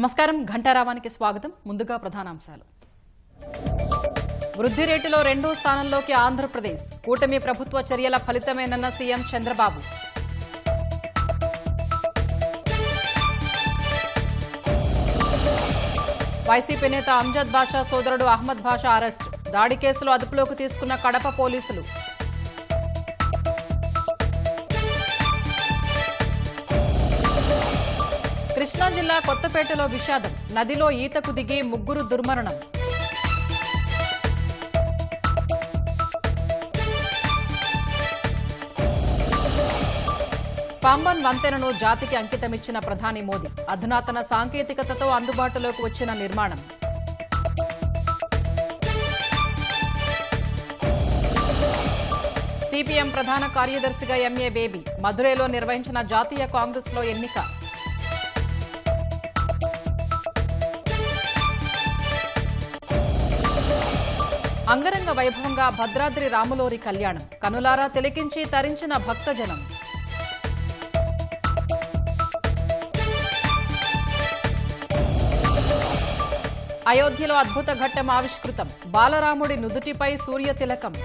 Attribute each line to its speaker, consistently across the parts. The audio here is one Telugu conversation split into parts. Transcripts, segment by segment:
Speaker 1: నమస్కారం ఘంటారావానికి స్వాగతం. ముందుగా ప్రధానాంశాలు. వృద్ధి రేటులో రెండో స్థానంలోకి ఆంధ్రప్రదేశ్. కూటమి ప్రభుత్వ చర్యల ఫలితమేనన్న సీఎం చంద్రబాబు. వైసీపీ నేత అంజద్ బాషా సోదరుడు అహ్మద్ బాషా అరెస్ట్. దాడి కేసులో అదుపులోకి తీసుకున్న కడప పోలీసులు. కృష్ణా జిల్లా కొత్తపేటలో విషాదం. నదిలో ఈతకు దిగి ముగ్గురు దుర్మరణం. పాంబన్ వంతెనను జాతికి అంకితమిచ్చిన ప్రధాని మోదీ. అధునాతన సాంకేతికతతో అందుబాటులోకి వచ్చిన నిర్మాణం. సిపిఎం ప్రధాన కార్యదర్శిగా ఎంఏ బేబీ. మదురైలో నిర్వహించిన జాతీయ కాంగ్రెస్లో ఎన్నిక. అంగరంగ వైభవంగా భద్రాద్రి రాములోరి కళ్యాణం. కనులారా తిలకించి తరించిన భక్తజనం. అయోధ్యలో అద్భుత ఘట్టం ఆవిష్కృతం. బాలరాముడి నుదుటిపై సూర్యతిలకం.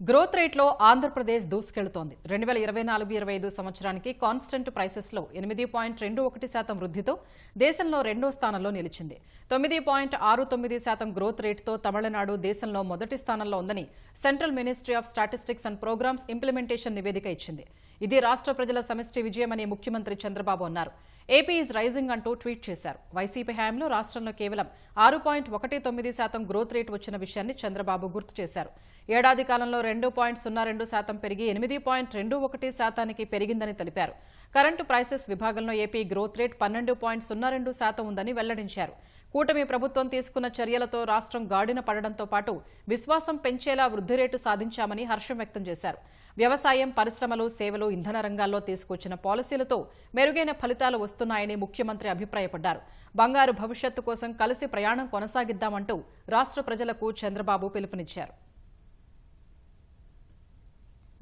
Speaker 1: గ్రోత్ రేట్లో ఆంధ్రప్రదేశ్ దూసుకెళ్తోంది. 2024-25 సంవత్సరానికి కాన్స్టెంట్ ప్రైసెస్లో 8.21% వృద్ధితో దేశంలో రెండో స్థానంలో నిలిచింది. 9.69% గ్రోత్ రేటుతో తమిళనాడు దేశంలో మొదటి స్థానంలో ఉందని central ministry of statistics and programmes implementation నివేదిక ఇచ్చింది. ఇది రాష్ట్ర ప్రజల సమిష్టి విజయమని ముఖ్యమంత్రి చంద్రబాబు అన్నారు. ఏపీ ఈజ్ రైజింగ్ అంటూ ట్వీట్ చేశారు. వైసీపీ హయాంలో రాష్ట్రంలో కేవలం 6.19% గ్రోత్ రేటు వచ్చిన విషయాన్ని చంద్రబాబు గుర్తు చేశారు. ఏడాది కాలంలో 2.02% పెరిగి 8.21% పెరిగిందని తెలిపారు. కరెంటు ప్రైసెస్ విభాగంలో ఏపీ గ్రోత్ రేట్ 12.02% ఉందని వెల్లడించారు. కూటమి ప్రభుత్వం తీసుకున్న చర్యలతో రాష్ట్రం గాడిన పడడంతో పాటు విశ్వాసం పెంచేలా వృద్ధి రేటు సాధించామని హర్షం వ్యక్తం చేశారు. వ్యవసాయం, పరిశ్రమలు, సేవలు, ఇంధన రంగాల్లో తీసుకొచ్చిన పాలసీలతో మెరుగైన ఫలితాలు వస్తున్నాయని ముఖ్యమంత్రి అభిప్రాయపడ్డారు. బంగారు భవిష్యత్తు కోసం కలిసి ప్రయాణం కొనసాగిద్దామంటూ రాష్ట్ర ప్రజలకు చంద్రబాబు పిలుపునిచ్చారు.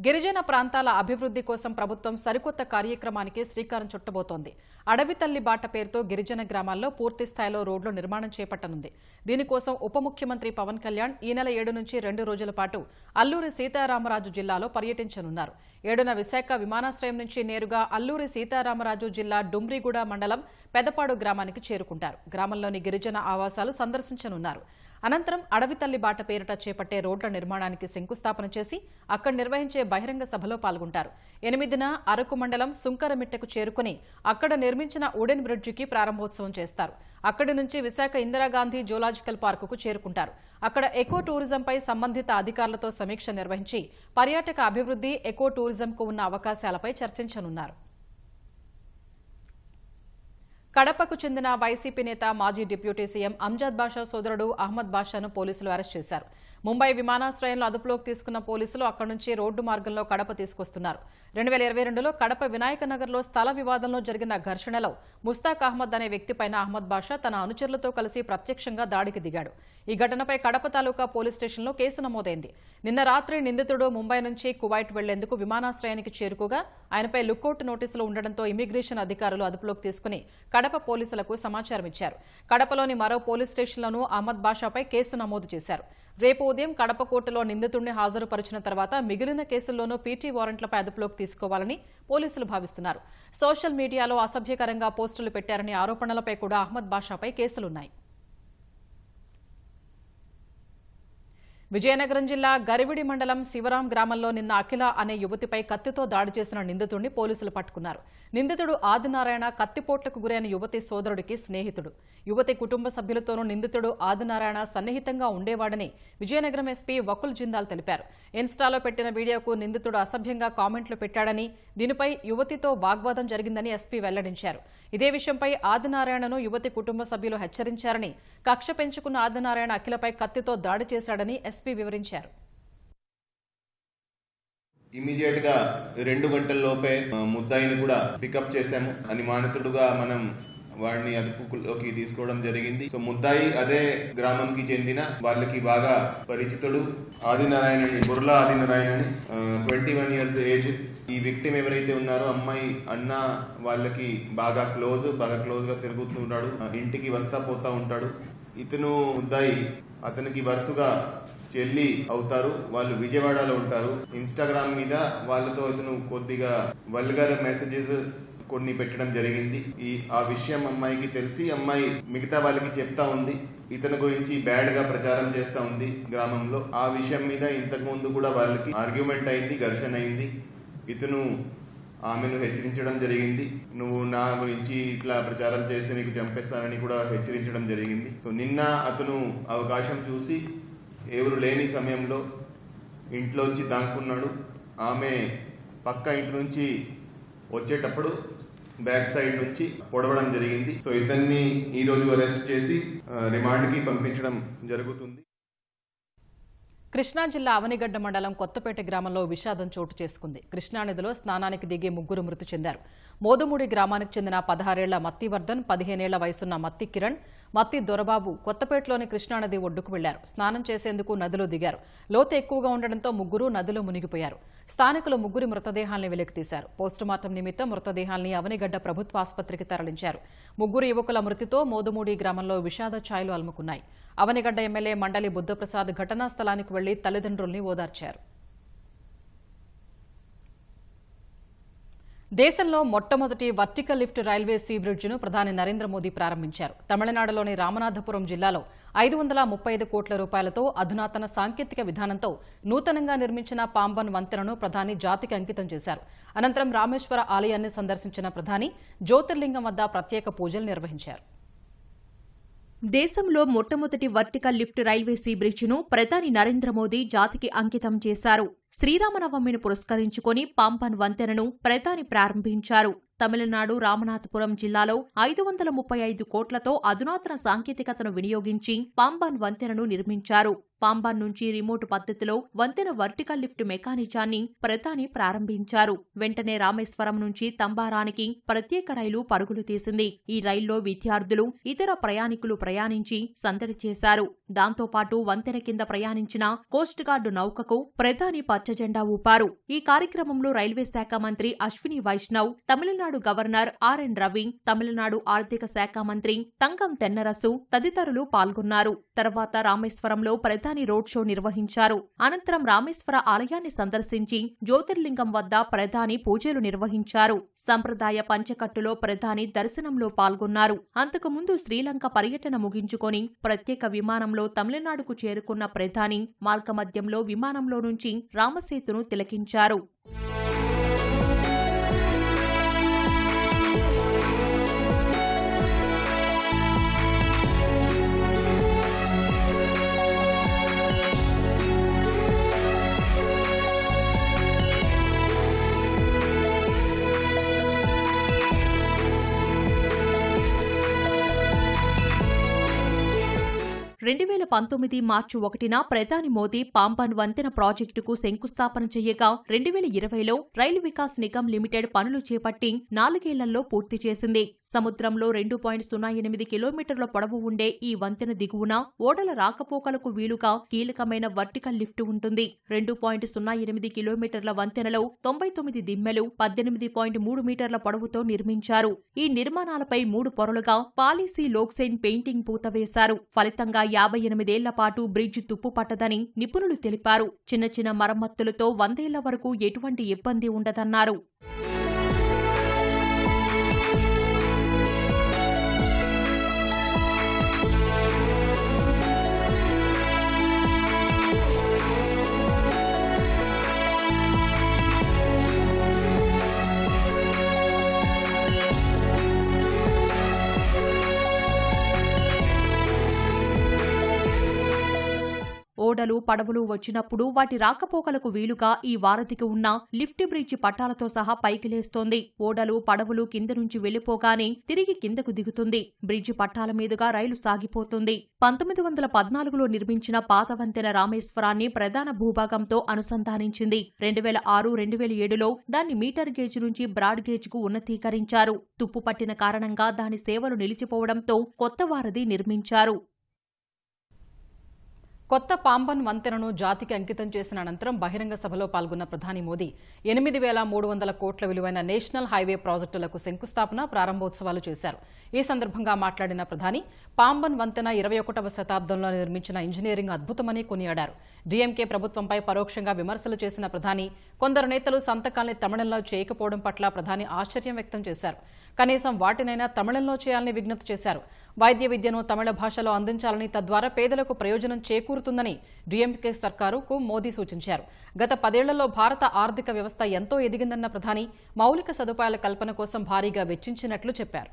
Speaker 1: గిరిజన ప్రాంతాల అభివృద్ధి కోసం ప్రభుత్వం సరికొత్త కార్యక్రమానికి శ్రీకారం చుట్టబోతోంది. అడవి తల్లి బాట పేరుతో గిరిజన గ్రామాల్లో పూర్తి స్థాయిలో రోడ్లు నిర్మాణం చేపట్టనుంది. దీనికోసం ఉప ముఖ్యమంత్రి పవన్ కళ్యాణ్ ఈ నెల 7 నుంచి 2 రోజుల పాటు అల్లూరి సీతారామరాజు జిల్లాలో పర్యటించనున్నారు. 7న విశాఖ విమానాశ్రయం నుంచి నేరుగా అల్లూరి సీతారామరాజు జిల్లా డుమ్రిగూడ మండలం పెదపాడు గ్రామానికి చేరుకుంటారు. గ్రామంలోని గిరిజన ఆవాసాలు సందర్శించనున్నారు. అనంతరం అడవి తల్లి బాట పేరిట చేపట్టే రోడ్ల నిర్మాణానికి శంకుస్థాపన చేసి అక్కడ నిర్వహించే బహిరంగ సభలో పాల్గొంటారు. 8న అరకు మండలం సుంకరమిట్టకు చేరుకుని అక్కడ నిర్మించిన వుడెన్ బ్రిడ్జికి ప్రారంభోత్సవం చేస్తారు. అక్కడి నుంచి విశాఖ ఇందిరాగాంధీ జూలాజికల్ పార్కుకు చేరుకుంటారు. అక్కడ ఎకో టూరిజంపై సంబంధిత అధికారులతో సమీక్ష నిర్వహించి పర్యాటక అభివృద్ధి, ఎకో టూరిజంకు ఉన్న అవకాశాలపై చర్చించనున్నారు. కడపకు చెందిన వైసీపీ నేత మాజీ డిప్యూటీ సీఎం అంజద్ బాషా సోదరుడు అహ్మద్ బాషాను పోలీసులు అరెస్ట్ చేశారు. ముంబై విమానాశ్రయంలో అదుపులోకి తీసుకున్న పోలీసులు అక్కడి నుంచి రోడ్డు మార్గంలో కడప తీసుకొస్తున్నారు. 2022లో కడప వినాయక నగర్లో స్థల వివాదంలో జరిగిన ఘర్షణలో ముస్తాక్ అహ్మద్ అనే వ్యక్తిపైన అహ్మద్ బాషా తన అనుచరులతో కలిసి ప్రత్యక్షంగా దాడికి దిగాడు. ఈ ఘటనపై కడప తాలూకా పోలీస్ స్టేషన్లో కేసు నమోదైంది. నిన్న రాత్రి నిందితుడు ముంబై నుంచి కువైట్ వెళ్లేందుకు విమానాశ్రయానికి చేరుకోగా ఆయనపై లుకౌట్ నోటీసులు ఉండడంతో ఇమిగ్రేషన్ అధికారులు అదుపులోకి తీసుకుని కడప పోలీసులకు సమాచారం ఇచ్చారు. కడపలోని మరో పోలీస్ స్టేషన్లోనూ అహ్మద్ బాషాపై కేసు నమోదు చేశారు. రేపు ఉదయం కడప కోర్టులో నిందితుడిని హాజరుపరిచిన తర్వాత మిగిలిన కేసుల్లోనూ పీటీ వారెంట్లపై అదుపులోకి తీసుకోవాలని పోలీసులు భావిస్తున్నారు. సోషల్ మీడియాలో అసభ్యకరంగా పోస్టులు పెట్టారనే ఆరోపణలపై కూడా అహ్మద్ బాషాపై కేసులున్నాయి. విజయనగరం జిల్లా గరివిడి మండలం శివరాం గ్రామంలో నిన్న అఖిల అనే యువతిపై కత్తితో దాడి చేసిన నిందితుడిని పోలీసులు పట్టుకున్నారు. నిందితుడు ఆదినారాయణ కత్తిపోట్లకు గురైన యువతి సోదరుడికి స్నేహితుడు. యువతి కుటుంబ సభ్యులతోనూ నిందితుడు ఆదినారాయణ సన్నిహితంగా ఉండేవాడని విజయనగరం ఎస్పీ వకుల్ జిందాల్ తెలిపారు. ఇన్స్టాలో పెట్టిన వీడియోకు నిందితుడు అసభ్యంగా కామెంట్లు పెట్టాడని, దీనిపై యువతితో వాగ్వాదం జరిగిందని ఎస్పీ వెల్లడించారు. ఇదే విషయంపై ఆదినారాయణను యువతి కుటుంబ సభ్యులు హెచ్చరించారని, కక్ష పెంచుకున్న ఆదినారాయణ అఖిలపై కత్తితో దాడి చేశాడని ఎస్పీ వివరించారు.
Speaker 2: ఇమీడియట్ గా 2 గంటల లోపే ముద్దాయిని కూడా పికప్ చేశాము. అనుమానితుడుగా మనం వాడిని అదుపులోకి తీసుకోవడం జరిగింది. సో ముద్దాయి అదే గ్రామంకి చెందిన వాళ్ళకి బాగా పరిచితుడు ఆదినారాయణని, బుర్లా ఆదినారాయణని, 21 years ఏజ్. ఈ విక్టిమ్ ఎవరైతే ఉన్నారో అమ్మాయి అన్న వాళ్ళకి బాగా క్లోజ్ గా తిరుగుతున్నాడు, ఇంటికి వస్తా పోతా ఉంటాడు. ఇతను ముద్దాయి అతనికి వరుసగా చెల్లి అవుతారు. వాళ్ళు విజయవాడలో ఉంటారు. ఇన్స్టాగ్రామ్ మీద వాళ్ళతో ఇతను కొద్దిగా వల్గర్ మెసేజెస్ కొన్ని పెట్టడం జరిగింది. ఆ విషయం అమ్మాయికి తెలిసి అమ్మాయి మిగతా వాళ్ళకి చెప్తా ఉంది. ఇతని గురించి బ్యాడ్ గా ప్రచారం చేస్తా ఉంది గ్రామంలో. ఆ విషయం మీద ఇంతకు ముందు కూడా వాళ్ళకి ఆర్గ్యుమెంట్ అయింది, ఘర్షణ అయింది. ఇతను ఆమెను హెచ్చరించడం జరిగింది. నువ్వు నా గురించి ఇట్లా ప్రచారం చేస్తే నీకు చంపేస్తానని కూడా హెచ్చరించడం జరిగింది. సో నిన్న అతను అవకాశం చూసి ఎవరు లేని సమయంలో ఇంట్లో వచ్చి దాక్కున్నాడు. ఆమె పక్క ఇంటి నుంచి వచ్చేటప్పుడు బ్యాక్ సైడ్ నుంచి పొడవడం జరిగింది. సో ఇతన్ని ఈ రోజు అరెస్ట్ చేసి రిమాండ్కి పంపించడం జరుగుతుంది.
Speaker 1: కృష్ణా జిల్లా అవనిగడ్డ మండలం కొత్తపేట గ్రామంలో విషాదం చోటు చేసుకుంది. కృష్ణానదిలో స్నానానికి దిగి ముగ్గురు మృతి చెందారు. మోదుమూడి గ్రామానికి చెందిన 16 ఏళ్ల మత్తివర్ధన్, 15 ఏళ్ల వయసున్న మత్తి కిరణ్, మత్తి దొరబాబు కొత్తపేటలోని కృష్ణానది ఒడ్డుకు వెళ్లారు. స్నానం చేసేందుకు నదిలో దిగారు. లోతు ఎక్కువగా ఉండడంతో ముగ్గురు నదిలో మునిగిపోయారు. స్థానికులు ముగ్గురి మృతదేహాల్ని వెలికితీశారు. పోస్టుమార్టం నిమిత్తం మృతదేహాల్ని అవనిగడ్డ ప్రభుత్వ ఆసుపత్రికి తరలించారు. ముగ్గురు యువకుల మృతితో మోదుమూడి గ్రామంలో విషాద ఛాయలు అలుముకున్నాయి. అవనిగడ్డ ఎమ్మెల్యే మండలి బుద్ధప్రసాద్ ఘటనా స్థలానికి వెళ్లి తల్లిదండ్రుల్ని ఓదార్చారు. దేశంలో మొట్టమొదటి వర్టికల్ లిఫ్ట్ రైల్వే సీ బ్రిడ్జిను ప్రధాని నరేంద్ర మోదీ ప్రారంభించారు. తమిళనాడులోని రామనాథపురం జిల్లాలో 535 కోట్ల రూపాయలతో అధునాతన సాంకేతిక విధానంతో నూతనంగా నిర్మించిన పాంబన్ వంతెనను ప్రధాని జాతికి అంకితం చేశారు. అనంతరం రామేశ్వర ఆలయాన్ని సందర్శించిన ప్రధాని జ్యోతిర్లింగం వద్ద ప్రత్యేక పూజలు నిర్వహించారు.
Speaker 3: దేశంలో మొట్టమొదటి వర్టికల్ లిఫ్ట్ రైల్వే సీ బ్రిడ్జిను ప్రధాని నరేంద్ర మోదీ జాతికి అంకితం చేశారు. శ్రీరామనవమిని పురస్కరించుకుని పాంబన్ వంతెనను ప్రధాని ప్రారంభించారు. తమిళనాడు రామనాథపురం జిల్లాలో 535 కోట్లతో అధునాతన సాంకేతికతను వినియోగించి పాంబన్ వంతెనను నిర్మించారు. పాంబన్ నుంచి రిమోట్ పద్ధతిలో వంతెన వర్టికల్ లిఫ్ట్ మెకానిజాన్ని ప్రధాని ప్రారంభించారు. వెంటనే రామేశ్వరం నుంచి తంబారానికి ప్రత్యేక రైలు పరుగులు తీసింది. ఈ రైల్లో విద్యార్థులు, ఇతర ప్రయాణికులు ప్రయాణించి సందడి చేశారు. దాంతోపాటు వంతెన కింద ప్రయాణించిన కోస్ట్ గార్డు నౌకకు ప్రధాని పచ్చజెండా ఊపారు. ఈ కార్యక్రమంలో రైల్వే శాఖ మంత్రి అశ్విని వైష్ణవ్, తమిళనాడు గవర్నర్ ఆర్ఎన్ రవి, తమిళనాడు ఆర్థిక శాఖ మంత్రి తంగం తెన్నరసు తదితరులు పాల్గొన్నారు. తర్వాత రామేశ్వరంలో ప్రధాని రోడ్ షో నిర్వహించారు. అనంతరం రామేశ్వర ఆలయాన్ని సందర్శించి జ్యోతిర్లింగం వద్ద ప్రధాని పూజలు నిర్వహించారు. సంప్రదాయ పంచకట్టులో ప్రధాని దర్శనంలో పాల్గొన్నారు. అంతకుముందు శ్రీలంక పర్యటన ముగించుకొని ప్రత్యేక విమానంలో తమిళనాడుకు చేరుకున్న ప్రధాని మార్గమధ్యంలో విమానంలో నుంచి రామసేతును తిలకించారు. మార్చి 1న ప్రధాని మోదీ పాంబన్ వంతెన ప్రాజెక్టుకు శంకుస్థాపన చేయగా 2020లో రైలు వికాస్ నిగమ్ లిమిటెడ్ పనులు చేపట్టి 4 ఏళ్లలో పూర్తి చేసింది. సముద్రంలో 2.08 కిలోమీటర్ల పొడవు ఉండే ఈ వంతెన దిగువన ఓడల రాకపోకలకు వీలుగా కీలకమైన వర్టికల్ లిఫ్ట్ ఉంటుంది. 2.08 కిలోమీటర్ల వంతెనలో 99 దిమ్మెలు 18.3 మీటర్ల పొడవుతో నిర్మించారు. ఈ నిర్మాణాలపై 3 పొరలుగా పాలిసీ లోక్సైన్ పెయింటింగ్ పూత వేశారు. ఫలితంగా 58 ఏళ్ల పాటు బ్రిడ్జ్ తుప్పు పట్టదని నిపుణులు తెలిపారు. చిన్న చిన్న మరమ్మతులతో 100 ఏళ్ల వరకు ఎటువంటి ఇబ్బంది ఉండదన్నారు. ఓడలు పడవలు వచ్చినప్పుడు వాటి రాకపోకలకు వీలుగా ఈ వారధికి ఉన్న లిఫ్ట్ బ్రిడ్జి పట్టాలతో సహా పైకి లేస్తోంది. ఓడలు పడవలు కింద నుంచి వెళ్లిపోగానే తిరిగి కిందకు దిగుతుంది. బ్రిడ్జి పట్టాల మీదుగా రైలు సాగిపోతుంది. 1914లో నిర్మించిన పాత వంతెన రామేశ్వరాన్ని ప్రధాన భూభాగంతో అనుసంధానించింది. 2006-2007లో దాన్ని మీటర్ గేజ్ నుంచి బ్రాడ్ గేజ్ కు ఉన్నతీకరించారు. తుప్పు పట్టిన కారణంగా దాని సేవలు నిలిచిపోవడంతో కొత్త వారధి నిర్మించారు.
Speaker 1: కొత్త పాంబన్ వంతెనను జాతికి అంకితం చేసిన అనంతరం బహిరంగ సభలో పాల్గొన్న ప్రధాని మోదీ 8,300 కోట్ల విలువైన నేషనల్ హైవే ప్రాజెక్టులకు శంకుస్థాపన, ప్రారంభోత్సవాలు చేశారు. ఈ సందర్భంగా మాట్లాడిన ప్రధాని పాంబన్ వంతెన 21వ శతాబ్దంలో నిర్మించిన ఇంజనీరింగ్ అద్భుతమని కొనియాడారు. డీఎంకే ప్రభుత్వంపై పరోక్షంగా విమర్శలు చేసిన ప్రధాని కొందరు నేతలు సంతకాల్ని తమిళంలో చేయకపోవడం పట్ల ప్రధాని ఆశ్చర్యం వ్యక్తం చేశారు. కనీసం వాటినైనా తమిళంలో చేయాలని విజ్ఞప్తి చేశారు. వైద్య విద్యను తమిళ భాషలో అందించాలని, తద్వారా పేదలకు ప్రయోజనం చేకూరుతుందని డీఎంకే సర్కారుకు మోదీ సూచించారు. గత 10 ఏళ్లలో భారత ఆర్థిక వ్యవస్థ ఎంతో ఎదిగిందన్న ప్రధాని మౌలిక సదుపాయాల కల్పన కోసం భారీగా వెచ్చించినట్లు చెప్పారు.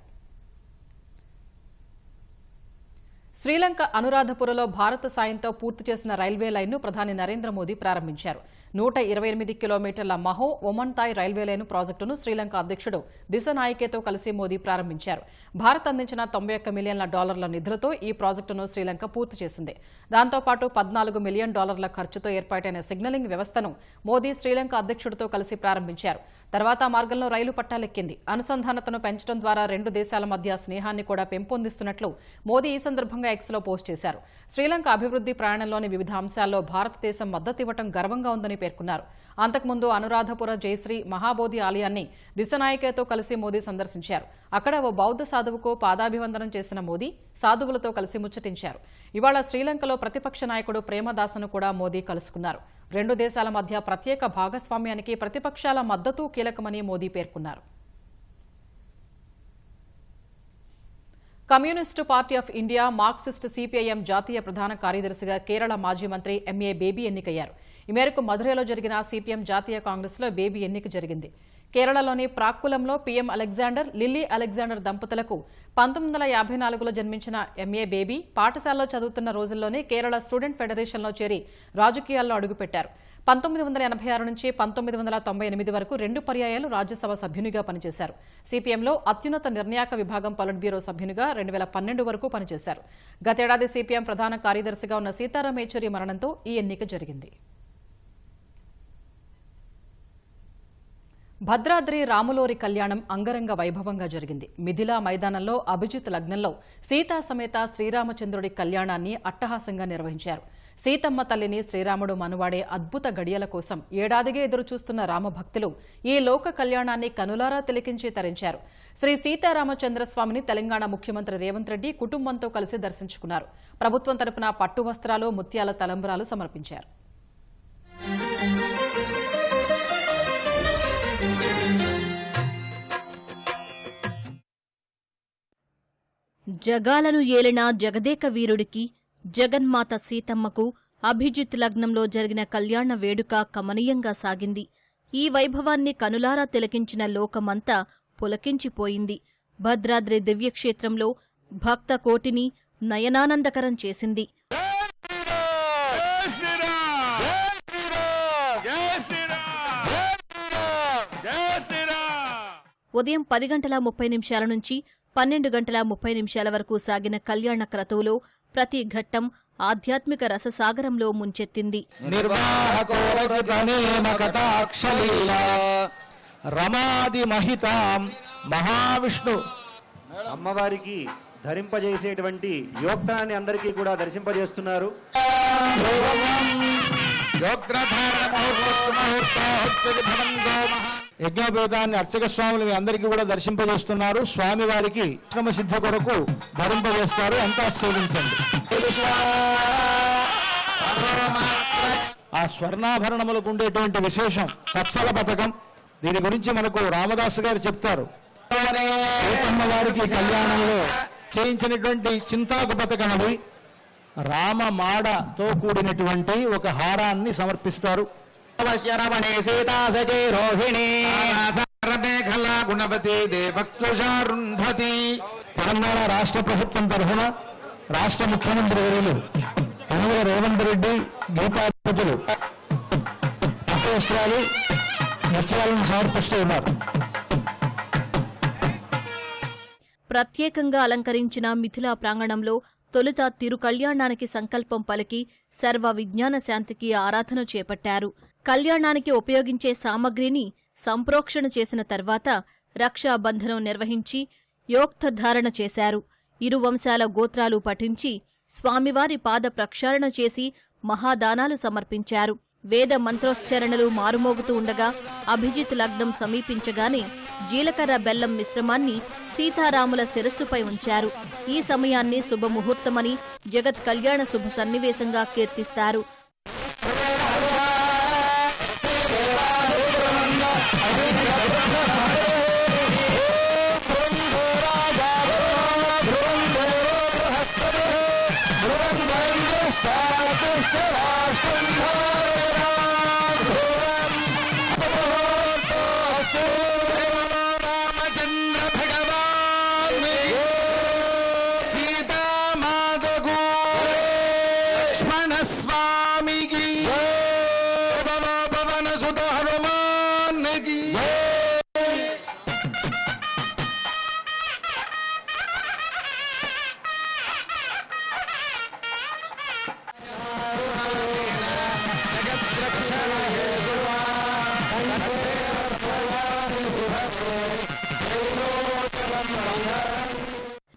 Speaker 1: శ్రీలంక అనురాధపురలో భారత సాయంతో పూర్తి చేసిన రైల్వే లైన్ను ప్రధాని నరేంద్ర మోదీ ప్రారంభించారు. 128 కిలోమీటర్ల మహో ఒమన్తాయ్ రైల్వే లైన్ ప్రాజెక్టును శ్రీలంక అధ్యక్షుడు దిశనాయకేతో కలిసి మోదీ ప్రారంభించారు. భారత్ అందించిన $91 మిలియన్ల నిధులతో ఈ ప్రాజెక్టును శ్రీలంక పూర్తి చేసింది. దాంతో పాటు $14 మిలియన్ ఖర్చుతో ఏర్పాటైన సిగ్నలింగ్ వ్యవస్థను మోదీ శ్రీలంక అధ్యక్షుడితో కలిసి ప్రారంభించారు. తర్వాత మార్గంలో రైలు పట్టాలెక్కింది. అనుసంధానతను పెంచడం ద్వారా 2 దేశాల మధ్య స్నేహాన్ని కూడా పెంపొందిస్తున్నట్లు మోదీ ఈ సందర్భంగా ఎక్స్లో పోస్ట్ చేశారు. శ్రీలంక అభివృద్ధి ప్రయాణంలోని వివిధ అంశాల్లో భారతదేశం మద్దతివ్వడం గర్వంగా ఉందని పేర్కొన్నారు. అంతకుముందు అనురాధపుర జయశ్రీ మహాబోధి ఆలయాన్ని దిశనాయకేతో కలిసి మోదీ సందర్శించారు. అక్కడ ఓ బౌద్ధ సాధువుకు పాదాభివందనం చేసిన మోదీ సాధువులతో కలిసి ముచ్చటించారు. ఇవాళ శ్రీలంకలో ప్రతిపక్ష నాయకుడు ప్రేమదాసను కూడా మోదీ కలుసుకున్నారు. 2 దేశాల మధ్య ప్రత్యేక భాగస్వామ్యానికి ప్రతిపక్షాల మద్దతు కీలకమని మోదీ పేర్కొన్నారు. Communist party of India Marxist CPIM జాతీయ ప్రధాన కార్యదర్శిగా కేరళ మాజీ మంత్రి ఎంఏ బేబీ ఎన్నికయ్యారు. ఈ మేరకు మధురైలో జరిగిన సిపిఎం జాతీయ కాంగ్రెస్లో బేబీ ఎన్నిక జరిగింది. కేరళలోని ప్రాక్కులంలో పీఎం అలెగ్జాండర్, లిల్లీ అలెగ్జాండర్ దంపతులకు 1954లో జన్మించిన ఎంఏ బేబీ పాఠశాలలో చదువుతున్న రోజుల్లోనే కేరళ స్టూడెంట్ ఫెడరేషన్లో చేరి రాజకీయాల్లో అడుగుపెట్టారు. 1986 నుంచి 1998 వరకు 2 పర్యాయాలు రాజ్యసభ సభ్యునిగా పనిచేశారు. సిపిఎంలో అత్యున్నత నిర్ణాయక విభాగం పొలిట్ బ్యూరో సభ్యునిగా 2012 వరకు పనిచేశారు. గతేడాది సిపిఎం ప్రధాన కార్యదర్శిగా ఉన్న సీతారాం యేచూరి మరణంతో ఈ ఎన్నిక జరిగింది. భద్రాద్రి రాములోరి కళ్యాణం అంగరంగ వైభవంగా జరిగింది. మిథిలా మైదానంలో అభిజిత్ లగ్నంలో సీతా సమేత శ్రీరామచంద్రుడి కళ్యాణాన్ని అట్టహాసంగా నిర్వహించారు. సీతమ్మ తల్లిని శ్రీరాముడు మనువాడే అద్భుత గడియల కోసం ఏడాదిగా ఎదురుచూస్తున్న రామభక్తులు ఈ లోక కళ్యాణాన్ని కనులారా తిలకించి తరించారు. శ్రీ సీతారామచంద్రస్వామిని తెలంగాణ ముఖ్యమంత్రి రేవంత్ రెడ్డి కుటుంబంతో కలిసి దర్శించుకున్నారు. ప్రభుత్వం తరపున పట్టు వస్త్రాలు, ముత్యాల తలంబ్రాలు సమర్పించారు.
Speaker 4: జగాలను ఏలిన జగదేక వీరుడికి, జగన్మాత సీతమ్మకు అభిజిత్ లగ్నంలో జరిగిన కళ్యాణ వేడుక కమనీయంగా సాగింది. ఈ వైభవాన్ని కనులారా తిలకించిన లోకమంతా పులకించిపోయింది. భద్రాద్రి దివ్యక్షేత్రంలో భక్త కోటిని నయనానందకరం చేసింది. ఉదయం 10:30 నుంచి 12:30 వరకు సాగిన కళ్యాణ క్రతువులో ప్రతి ఘట్టం ఆధ్యాత్మిక రససాగరంలో ముంచెత్తింది.
Speaker 5: రమాది మహితాం మహావిష్ణు అమ్మవారికి ధరింపజేసేటువంటి యోక్తాన్ని అందరికీ కూడా దర్శింపజేస్తున్నారు. యజ్ఞోపేతాన్ని అర్చక స్వాములు అందరికీ కూడా దర్శింపజేస్తున్నారు. స్వామి వారికి శ్రమ సిద్ధ కొరకు ధరింపజేస్తారు. అంతా సేవించండి. ఆ స్వర్ణాభరణములకు ఉండేటువంటి విశేషం వత్సల పథకం. దీని గురించి మనకు రామదాసు గారు చెప్తారు. సీతమ్మ వారికి కళ్యాణంలో చేయించినటువంటి చింతాకు పథకం అది రామ మాడతో కూడినటువంటి ఒక హారాన్ని సమర్పిస్తారు. తెలంగాణ రాష్ట్ర ప్రభుత్వం తరఫున రాష్ట్ర ముఖ్యమంత్రి వర్యులు కనుమల రేవంత్ రెడ్డి గీతాపతులు పట్టు వస్త్రాలు నృత్యాలను సమర్పిస్తూ ఉన్నారు.
Speaker 4: ప్రత్యేకంగా అలంకరించిన మిథిలా ప్రాంగణంలో తొలుత తిరుకళ్యాణానికి సంకల్పం పలికి సర్వ విజ్ఞాన శాంతికి ఆరాధన చేపట్టారు. కళ్యాణానికి ఉపయోగించే సామగ్రిని సంప్రోక్షణ చేసిన తర్వాత రక్షాబంధనం నిర్వహించి యోక్తధారణ చేశారు. ఇరు వంశాల గోత్రాలు పఠించి స్వామివారి పాద ప్రక్షాళన చేసి మహాదానాలు సమర్పించారు. వేద మంత్రోచ్చరణలు మారుమోగుతూ ఉండగా అభిజిత్ లగ్నం సమీపించగానే జీలకర్ర బెల్లం మిశ్రమాన్ని సీతారాముల శిరస్సుపై ఉంచారు. ఈ సమయాన్ని శుభముహూర్తమని జగత్ కళ్యాణ శుభ సన్నివేశంగా కీర్తిస్తారు.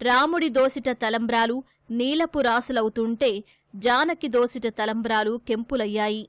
Speaker 4: రాముడి దోసిట తలంబ్రాలు నీలపు రాసులవుతుంటే జానకి దోసిట తలంబ్రాలు కెంపులయ్యాయి.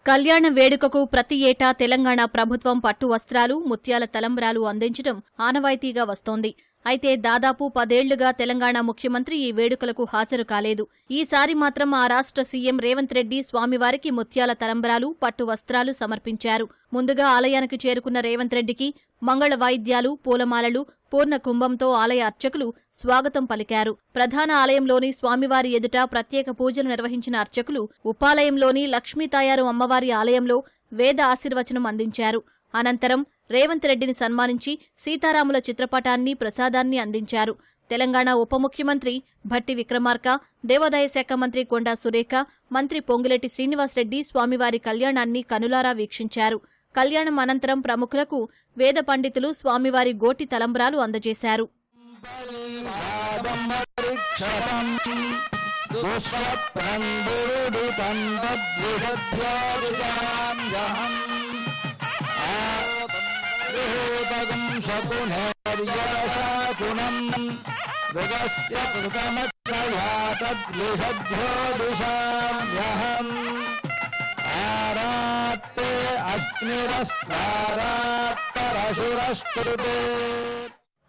Speaker 4: కళ్యాణ వేడుకకు ప్రతి ఏటా తెలంగాణ ప్రభుత్వం పట్టు వస్త్రాలు, ముత్యాల తలంబ్రాలు అందించడం ఆనవాయితీగా వస్తోంది. అయితే దాదాపు 10 ఏళ్లుగా తెలంగాణ ముఖ్యమంత్రి ఈ వేడుకలకు హాజరు కాలేదు. ఈసారి మాత్రం ఆ రాష్ట్ర సీఎం రేవంత్ రెడ్డి స్వామివారికి ముత్యాల తలంబ్రాలు, పట్టు వస్త్రాలు సమర్పించారు. ముందుగా ఆలయానికి చేరుకున్న రేవంత్ రెడ్డికి మంగళ వాయిద్యాలు, పూలమాలలు, పూర్ణ కుంభంతో ఆలయ అర్చకులు స్వాగతం పలికారు. ప్రధాన ఆలయంలోని స్వామివారి ఎదుట ప్రత్యేక పూజలు నిర్వహించిన అర్చకులు ఉపాలయంలోని లక్ష్మీతాయారు అమ్మవారి ఆలయంలో వేద ఆశీర్వచనం అందించారు. అనంతరం రేవంత్ రెడ్డిని సన్మానించి సీతారాముల చిత్రపటాన్ని, ప్రసాదాన్ని అందించారు. తెలంగాణ ఉప ముఖ్యమంత్రి భట్టి విక్రమార్క, దేవాదాయ శాఖ మంత్రి కొండా సురేఖ, మంత్రి పొంగులేటి శ్రీనివాసరెడ్డి స్వామివారి కళ్యాణాన్ని కనులారా వీక్షించారు. కళ్యాణం అనంతరం ప్రముఖులకు వేద పండితులు స్వామివారి గోటి తలంబ్రాలు అందజేశారు.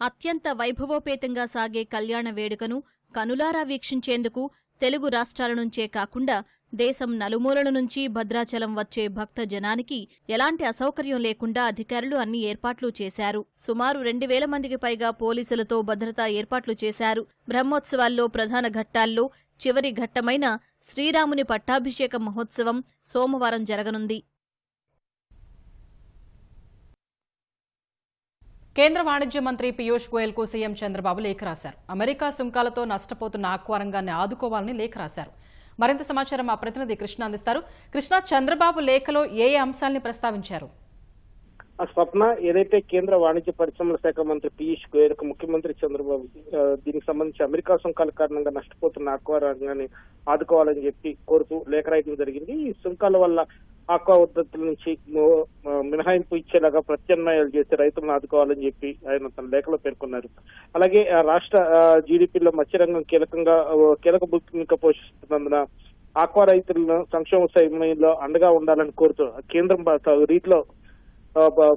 Speaker 4: అత్యంత వైభవోపేతంగా సాగే కళ్యాణ వేడుకను కనులారా వీక్షించేందుకు తెలుగు రాష్ట్రాల నుంచే కాకుండా దేశం నలుమూలల నుంచి భద్రాచలం వచ్చే భక్త జనానికి ఎలాంటి అసౌకర్యం లేకుండా అధికారులు అన్ని ఏర్పాట్లు చేశారు. సుమారు 2000 మందికి పైగా పోలీసులతో భద్రతా ఏర్పాట్లు చేశారు. బ్రహ్మోత్సవాల్లో ప్రధాన ఘట్టాల్లో చివరి ఘట్టమైన శ్రీరాముని పట్టాభిషేక మహోత్సవం సోమవారం జరగనుంది.
Speaker 1: కేంద్ర వాణిజ్య మంత్రి పీయూష్ గోయల్ కు సీఎం చంద్రబాబు లేఖ రాశారు. అమెరికా సుంకాలతో నష్టపోతున్న ఆక్వా రంగాన్ని ఆదుకోవాలని లేఖ రాశారు. మరింత సమాచారం మా ప్రతినిధి కృష్ణ అందిస్తారు. కృష్ణ, చంద్రబాబు లేఖలో ఏ అంశాల్ని ప్రస్తావించారు?
Speaker 6: స్వప్న, ఏదైతే కేంద్ర వాణిజ్య పరిశ్రమల శాఖ మంత్రి పీయూష్ గోయల్ కు ముఖ్యమంత్రి చంద్రబాబు దీనికి సంబంధించి అమెరికా సుంకాల కారణంగా నష్టపోతున్న ఆక్వా రంగాన్ని ఆదుకోవాలని చెప్పి కోరుతూ లేఖ రాయడం జరిగింది. ఈ సుంకాల వల్ల ఆక్వా ఉత్పత్తుల నుంచి మినహాయింపు ఇచ్చేలాగా ప్రత్యామ్నాయాలు చేసి రైతులను ఆదుకోవాలని చెప్పి ఆయన తన లేఖలో పేర్కొన్నారు. అలాగే రాష్ట్ర జీడీపీలో మత్స్యరంగం కీలక భూమిక పోషిస్తున్నందున ఆక్వా రైతులను సంక్షేమ సమయంలో అండగా ఉండాలని కోరుతూ కేంద్రం రీతిలో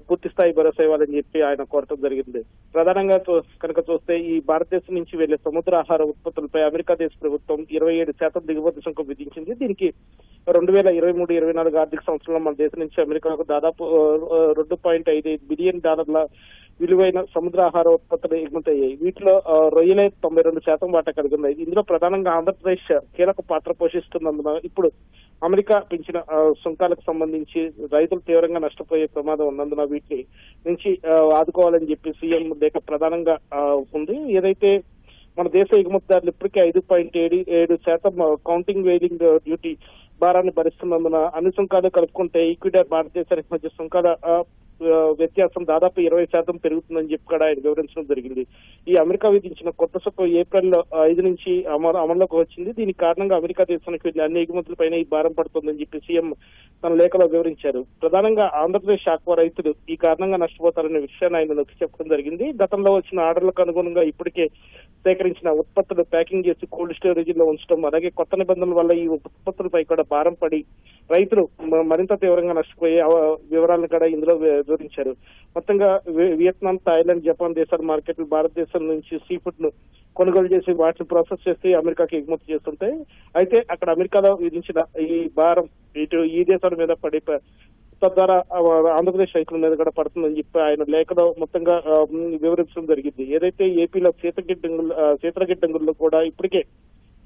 Speaker 6: పూర్తి స్థాయి భరోసా ఇవ్వాలని చెప్పి ఆయన కోరటం జరిగింది. ప్రధానంగా కనుక చూస్తే ఈ భారతదేశం నుంచి వెళ్లే సముద్ర ఆహార ఉత్పత్తులపై అమెరికా దేశ ప్రభుత్వం 27% దిగుమతి సుంకం విధించింది. దీనికి 2023-24 ఆర్థిక సంవత్సరంలో మన దేశం నుంచి అమెరికాకు దాదాపు $2.55 బిలియన్ విలువైన సముద్ర ఆహార ఉత్పత్తులు ఎగుమతి అయ్యాయి. వీటిలో రొయ్యలే 92% వాటా కలిగి ఉన్నాయి. ఇందులో ప్రధానంగా ఆంధ్రప్రదేశ్ కీలక పాత్ర పోషిస్తున్నందున ఇప్పుడు అమెరికా పెంచిన సుంకాలకు సంబంధించి రైతులు తీవ్రంగా నష్టపోయే ప్రమాదం ఉన్నందున వీటిని నుంచి ఆదుకోవాలని చెప్పి సీఎం లేఖ ప్రధానంగా ఉంది. ఏదైతే మన దేశ ఎగుమతిదారులు ఇప్పటికే 5.7% కౌంటింగ్ వెయిలింగ్ డ్యూటీ భారాన్ని భరిస్తున్నందున అన్ని సుంకాలు కలుపుకుంటే ఈక్విడార్ భారతదేశానికి మధ్య సుంకాల వ్యత్యాసం దాదాపు 20% పెరుగుతుందని చెప్పి కూడా ఆయన వివరించడం జరిగింది. ఈ అమెరికా విధించిన కొత్త సుంకం ఏప్రిల్ 5 నుంచి అమల్లోకి వచ్చింది. దీనికి కారణంగా అమెరికా దేశానికి వెళ్లి అన్ని ఎగుమతులపైన ఈ భారం పడుతుందని చెప్పి సీఎం తన లేఖలో వివరించారు. ప్రధానంగా ఆంధ్రప్రదేశ్ ఆక్వా రైతులు ఈ కారణంగా నష్టపోతారనే విషయాన్ని ఆయన నొక్కి చెప్పడం జరిగింది. గతంలో వచ్చిన ఆర్డర్లకు అనుగుణంగా ఇప్పటికే సేకరించిన ఉత్పత్తులు ప్యాకింగ్ చేసి కోల్డ్ స్టోరేజ్ లో ఉంచడం, అలాగే కొత్త నిబంధనల వల్ల ఈ ఉత్పత్తులపై కూడా భారం పడి రైతులు మరింత తీవ్రంగా నష్టపోయే వివరాలను కూడా ఇందులో వివరించారు. మొత్తంగా వియత్నాం, థాయిలాండ్, జపాన్ దేశాల మార్కెట్లు భారతదేశం నుంచి సీ ఫుడ్ ను కొనుగోలు చేసి వాటిని ప్రాసెస్ చేసి అమెరికాకి ఎగుమతి చేస్తుంటాయి. అయితే అక్కడ అమెరికాలో విధించిన ఈ భారం ఇటు ఈ దేశాల మీద పడి తద్వారా ఆంధ్రప్రదేశ్ రైతుల మీద కూడా పడుతుందని చెప్పి ఆయన లేఖలో మొత్తంగా వివరించడం జరిగింది. ఏదైతే ఏపీలో శీతలగిడ్డంగుల్లో కూడా ఇప్పటికే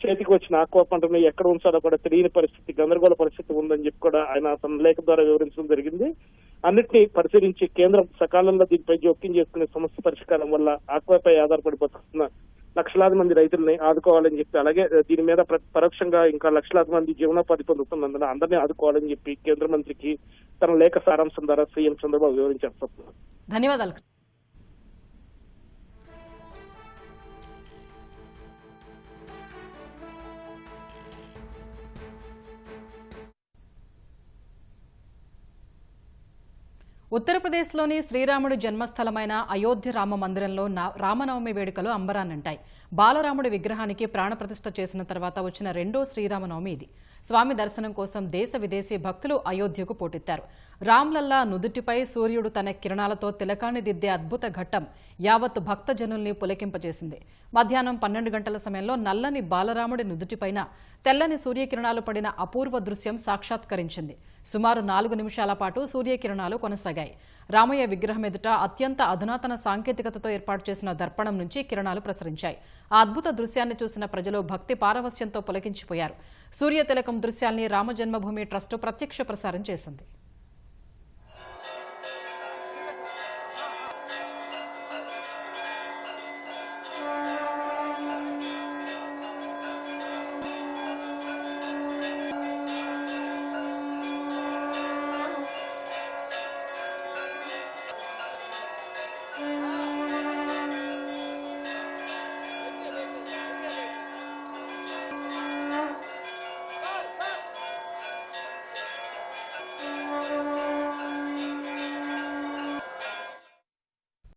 Speaker 6: చేతికి వచ్చిన ఆక్వా పంటను ఎక్కడ ఉంచాలో కూడా తెలియని పరిస్థితి, గందరగోళ పరిస్థితి ఉందని చెప్పి కూడా ఆయన తన లేఖ ద్వారా వివరించడం జరిగింది. అన్నింటినీ పరిశీలించి కేంద్రం సకాలంలో దీనిపై జోక్యం చేసుకునే సమస్య పరిష్కారం వల్ల ఆక్వాపై ఆధారపడిపోతున్న లక్షలాది మంది రైతుల్ని ఆదుకోవాలని చెప్పి, అలాగే దీని మీద పరోక్షంగా ఇంకా లక్షలాది మంది జీవనోపాధి పొందుతున్నందున అందరినీ ఆదుకోవాలని చెప్పి కేంద్ర మంత్రికి తన లేఖ సారాంశం ద్వారా సీఎం చంద్రబాబు వివరించారు.
Speaker 1: ధన్యవాదాలు. ఉత్తరప్రదేశ్లోని శ్రీరాముడి జన్మస్థలమైన అయోధ్య రామ మందిరంలో రామనవమి వేడుకలు అంబరాన్నంటాయి. బాలరాముడి విగ్రహానికి ప్రాణప్రతిష్ఠ చేసిన తర్వాత వచ్చిన రెండో శ్రీరామనవమి ఇది. స్వామి దర్శనం కోసం దేశ విదేశీ భక్తులు అయోధ్యకు పోటెత్తారు. రామ్లల్లా నుదుటిపై సూర్యుడు తన కిరణాలతో తిలకాన్ని దిద్దే అద్భుత ఘట్టం యావత్తు భక్తజనుల్ని పులకింపజేసింది. మధ్యాహ్నం 12 గంటల సమయంలో నల్లని బాలరాముడి నుదుటిపైన తెల్లని సూర్యకిరణాలు పడిన అపూర్వ దృశ్యం సాక్షాత్కరించింది. సుమారు 4 నిమిషాల పాటు సూర్యకిరణాలు కొనసాగాయి. రామయ్య విగ్రహం ఎదుట అత్యంత అధునాతన సాంకేతికతతో ఏర్పాటు చేసిన దర్పణం నుంచి కిరణాలు ప్రసరించాయి. ఆ అద్భుత దృశ్యాన్ని చూసిన ప్రజలు భక్తి పారవస్యంతో పులకించిపోయారు. సూర్య తిలకం దృశ్యాల్ని రామజన్మభూమి ట్రస్టు ప్రత్యక్ష ప్రసారం చేసింది.